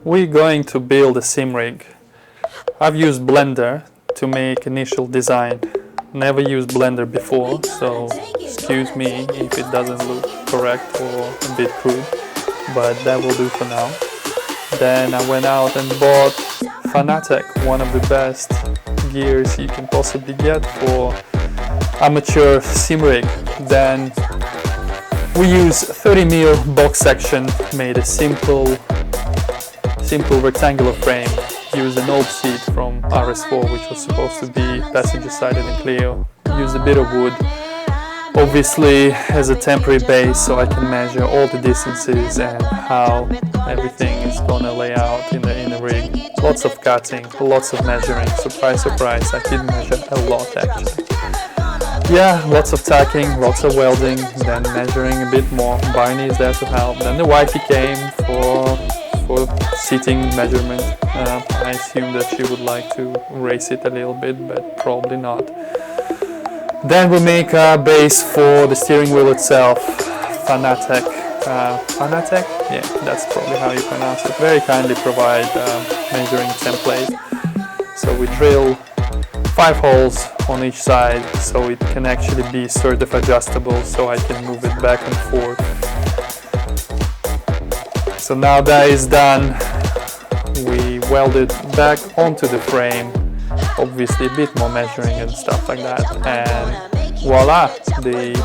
we're going to build a sim rig. I've used Blender to make initial design. Never used Blender before, so excuse me if it doesn't look correct or a bit crude, but that will do for now. Then I went out and bought Fanatec, one of the best gears you can possibly get for amateur sim rig. Then we use 30mm box section, made a simple rectangular frame, used an old seat from RS4 which was supposed to be passenger sided and clear, used a bit of wood, obviously as a temporary base so I can measure all the distances and how everything is gonna lay out in the rig. Lots of cutting, lots of measuring, surprise surprise, I did measure a lot actually. Yeah, lots of tacking, lots of welding, then measuring a bit more. Barney is there to help. Then the wifey came for seating measurement. I assume that she would like to raise it a little bit, but probably not. Then we make a base for the steering wheel itself. Fanatec. Fanatec? Yeah, that's probably how you pronounce it. Very kindly provide measuring template. So we drill 5 holes on each side so it can actually be sort of adjustable so I can move it back and forth. So now that is done, we weld it back onto the frame, obviously a bit more measuring and stuff like that, and voila, the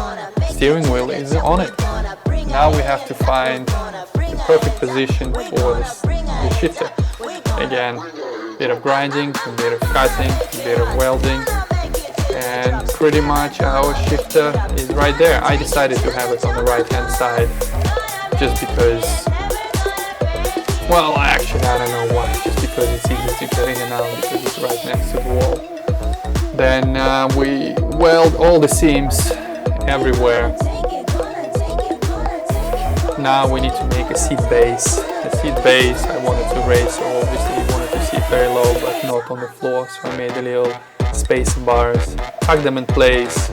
steering wheel is on it. Now we have to find the perfect position for the shifter. Again, a bit of grinding, a bit of cutting, a bit of welding, and pretty much our shifter is right there. I decided to have it on the right hand side just because, well, actually I don't know why, just because it's easy to get in and out because it's right next to the wall. Then we weld all the seams everywhere. Now we need to make a seat base. The seat base I wanted to raise, so obviously you wanted to sit very low but not on the floor, so I made a little space bars, tuck them in place,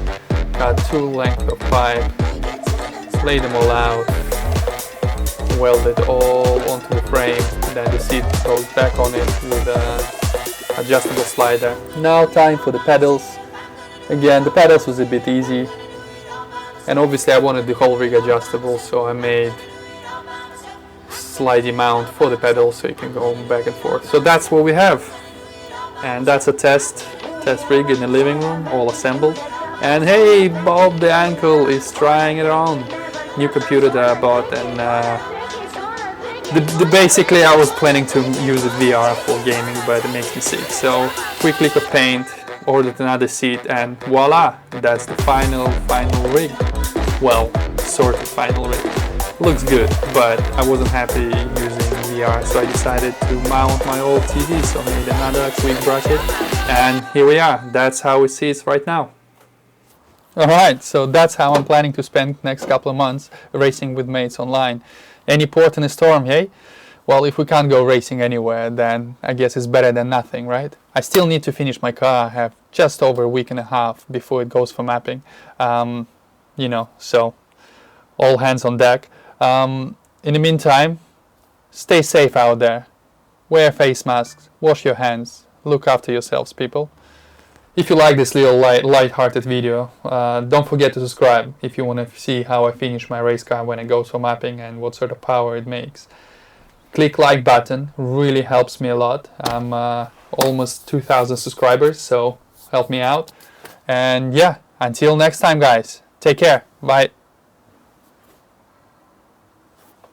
cut 2 lengths of pipe, lay them all out, weld it all onto the frame, then the seat goes back on it with an adjustable slider. Now time for the pedals. Again, the pedals was a bit easy, and obviously I wanted the whole rig adjustable, so I made slidey mount for the pedals so you can go back and forth. So that's what we have, and that's a test rig in the living room, all assembled. And hey, Bob the Ankle is trying it on. New computer that I bought, and basically I was planning to use a VR for gaming, but it makes me sick. So quick click of paint, ordered another seat, and voila, that's the final rig. Well, sort of final rig. Looks good, but I wasn't happy using VR, so I decided to mount my old TV, so I made another quick bracket, and here we are. That's how it sits right now. Alright, so that's how I'm planning to spend next couple of months racing with mates online. Any port in a storm, hey? Well, if we can't go racing anywhere, then I guess it's better than nothing, right? I still need to finish my car. I have just over a week and a half before it goes for mapping. You know, so all hands on deck. In the meantime, stay safe out there. Wear face masks, wash your hands, look after yourselves, people. If you like this little light-hearted video, don't forget to subscribe if you want to see how I finish my race car when it goes for mapping and what sort of power it makes. Click like button, really helps me a lot. I'm almost 2,000 subscribers, so help me out. And yeah, until next time guys, take care, bye.